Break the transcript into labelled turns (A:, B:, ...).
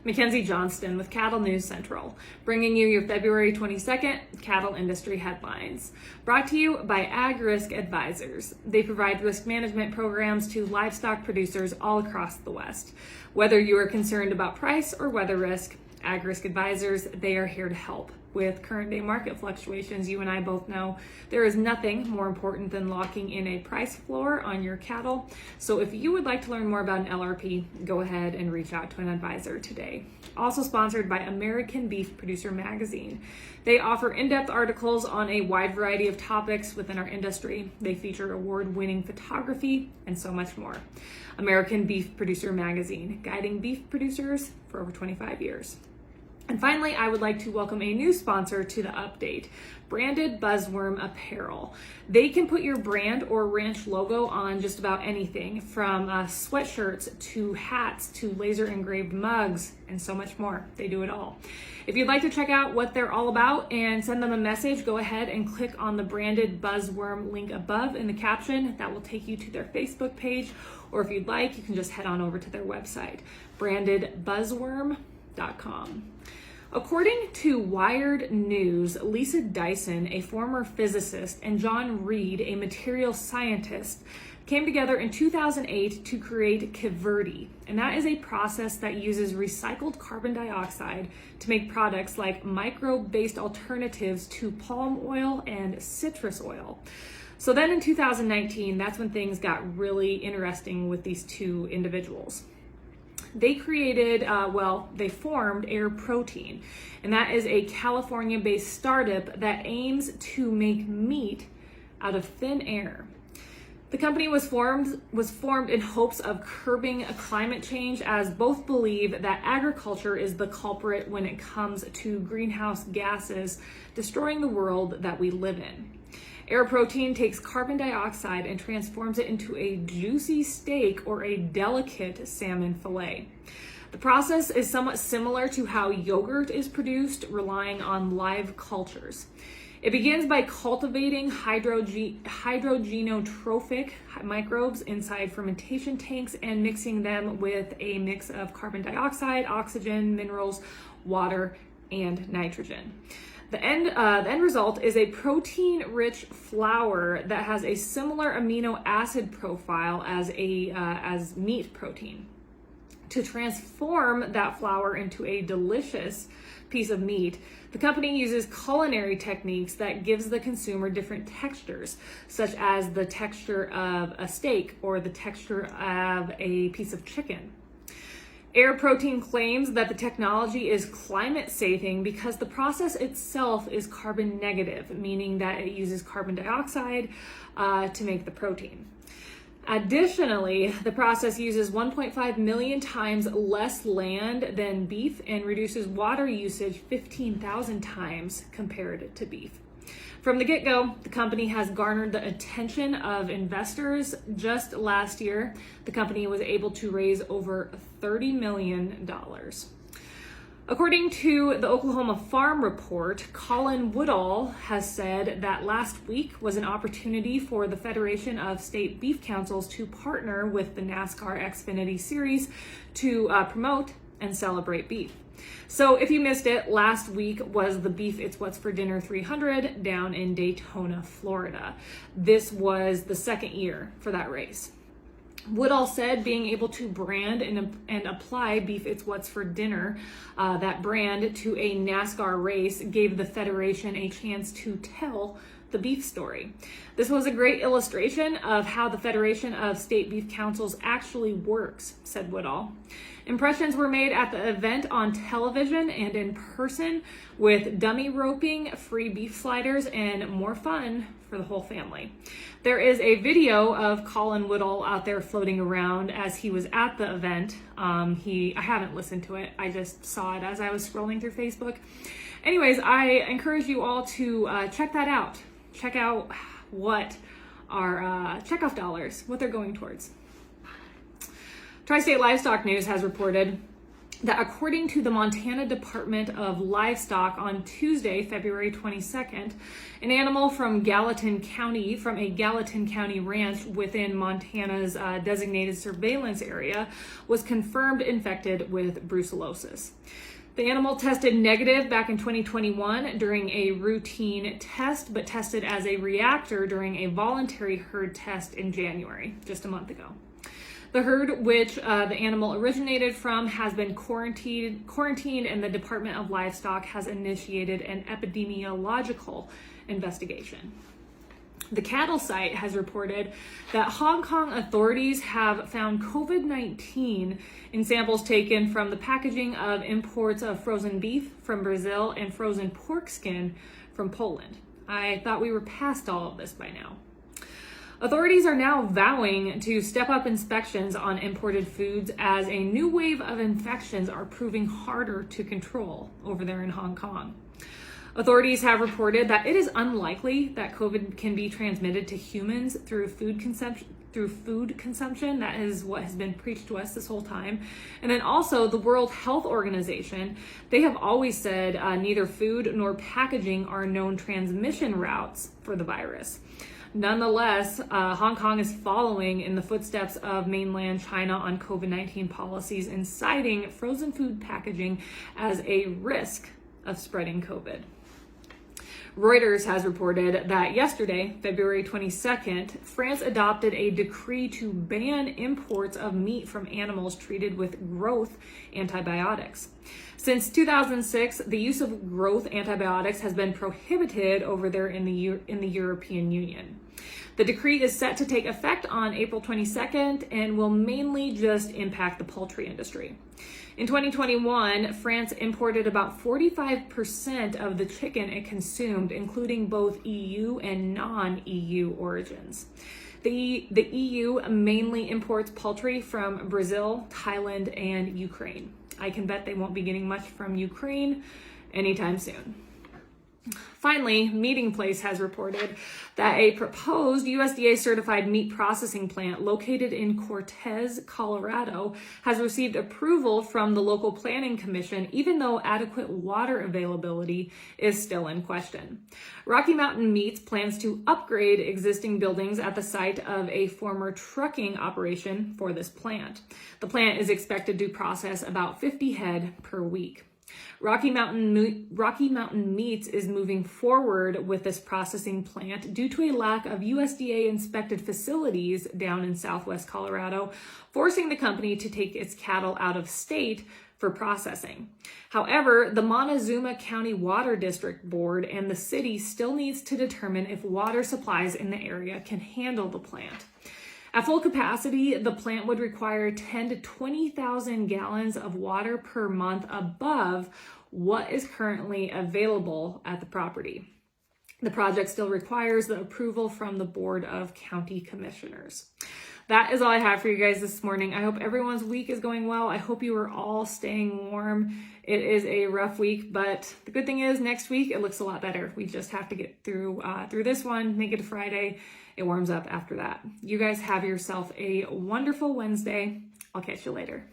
A: Mackenzie Johnston with Cattle News Central, bringing you your February 22nd cattle industry headlines. Brought to you by Ag Risk Advisors. They provide risk management programs to livestock producers all across the West. Whether you are concerned about price or weather risk, Ag Risk Advisors, they are here to help. With current day market fluctuations, you and I both know there is nothing more important than locking in a price floor on your cattle. So if you would like to learn more about an LRP, go ahead and reach out to an advisor today. Also sponsored by American Beef Producer Magazine. They offer in-depth articles on a wide variety of topics within our industry. They feature award-winning photography and so much more. American Beef Producer Magazine, guiding beef producers for over 25 years. And finally, I would like to welcome a new sponsor to the update, branded Buzzworm Apparel. They can put your brand or ranch logo on just about anything, from sweatshirts to hats to laser engraved mugs and so much more. They do it all. If you'd like to check out what they're all about and send them a message, go ahead and click on the branded Buzzworm link above in the caption. That will take you to their Facebook page, or if you'd like, you can just head on over to their website, brandedbuzzworm.com. According to Wired News, Lisa Dyson, a former physicist, and John Reed, a material scientist, came together in 2008 to create Kiverdi, and that is a process that uses recycled carbon dioxide to make products like microbe-based alternatives to palm oil and citrus oil. So then in 2019, that's when things got really interesting with these two individuals. They created, they formed Air Protein, and that is a California-based startup that aims to make meat out of thin air. The company was formed in hopes of curbing climate change, as both believe that agriculture is the culprit when it comes to greenhouse gases destroying the world that we live in. Air Protein takes carbon dioxide and transforms it into a juicy steak or a delicate salmon fillet. The process is somewhat similar to how yogurt is produced, relying on live cultures. It begins by cultivating hydrogenotrophic microbes inside fermentation tanks and mixing them with a mix of carbon dioxide, oxygen, minerals, water, and nitrogen. The end result is a protein-rich flour that has a similar amino acid profile as meat protein. To transform that flour into a delicious piece of meat, the company uses culinary techniques that gives the consumer different textures, such as the texture of a steak or the texture of a piece of chicken. Air Protein claims that the technology is climate saving because the process itself is carbon negative, meaning that it uses carbon dioxide to make the protein. Additionally, the process uses 1.5 million times less land than beef and reduces water usage 15,000 times compared to beef. From the get-go, the company has garnered the attention of investors. Just last year, the company was able to raise over $30 million. According to the Oklahoma Farm Report, Colin Woodall has said that last week was an opportunity for the Federation of State Beef Councils to partner with the NASCAR Xfinity Series to promote and celebrate beef. So if you missed it, last week was the Beef It's What's for Dinner 300 down in Daytona, Florida. This was the second year for that race. Woodall said being able to brand and apply Beef It's What's for Dinner, that brand, to a NASCAR race gave the Federation a chance to tell the beef story. This was a great illustration of how the Federation of State Beef Councils actually works, said Woodall. Impressions were made at the event on television and in person, with dummy roping, free beef sliders, and more fun for the whole family. There is a video of Colin Woodall out there floating around as he was at the event. I haven't listened to it. I just saw it as I was scrolling through Facebook. Anyways, I encourage you all to check that out. Check out what our checkoff dollars, what they're going towards. Tri-State Livestock News has reported that according to the Montana Department of Livestock on Tuesday, February 22nd, an animal from Gallatin County, from a Gallatin County ranch within Montana's designated surveillance area, was confirmed infected with brucellosis. The animal tested negative back in 2021 during a routine test, but tested as a reactor during a voluntary herd test in January, just a month ago. The herd, which the animal originated from, has been quarantined, and the Department of Livestock has initiated an epidemiological investigation. The cattle site has reported that Hong Kong authorities have found COVID-19 in samples taken from the packaging of imports of frozen beef from Brazil and frozen pork skin from Poland. I thought we were past all of this by now. Authorities are now vowing to step up inspections on imported foods as a new wave of infections are proving harder to control over there in Hong Kong. Authorities have reported that it is unlikely that COVID can be transmitted to humans through food consumption. That is what has been preached to us this whole time. And then also the World Health Organization, they have always said neither food nor packaging are known transmission routes for the virus. Nonetheless, Hong Kong is following in the footsteps of mainland China on COVID-19 policies and citing frozen food packaging as a risk of spreading COVID. Reuters has reported that yesterday, February 22nd, France adopted a decree to ban imports of meat from animals treated with growth antibiotics. Since 2006, the use of growth antibiotics has been prohibited over there in the European Union. The decree is set to take effect on April 22nd and will mainly just impact the poultry industry. In 2021, France imported about 45% of the chicken it consumed, including both EU and non-EU origins. The EU mainly imports poultry from Brazil, Thailand, and Ukraine. I can bet they won't be getting much from Ukraine anytime soon. Finally, Meeting Place has reported that a proposed USDA-certified meat processing plant located in Cortez, Colorado, has received approval from the local planning commission, even though adequate water availability is still in question. Rocky Mountain Meats plans to upgrade existing buildings at the site of a former trucking operation for this plant. The plant is expected to process about 50 head per week. Rocky Mountain Meats is moving forward with this processing plant due to a lack of USDA-inspected facilities down in southwest Colorado, forcing the company to take its cattle out of state for processing. However, the Montezuma County Water District Board and the city still needs to determine if water supplies in the area can handle the plant. At full capacity, the plant would require 10 to 20,000 gallons of water per month above what is currently available at the property. The project still requires the approval from the Board of County Commissioners. That is all I have for you guys this morning. I hope everyone's week is going well. I hope you are all staying warm. It is a rough week, but the good thing is next week it looks a lot better. We just have to get through this one, make it to Friday. It warms up after that. You guys have yourself a wonderful Wednesday. I'll catch you later.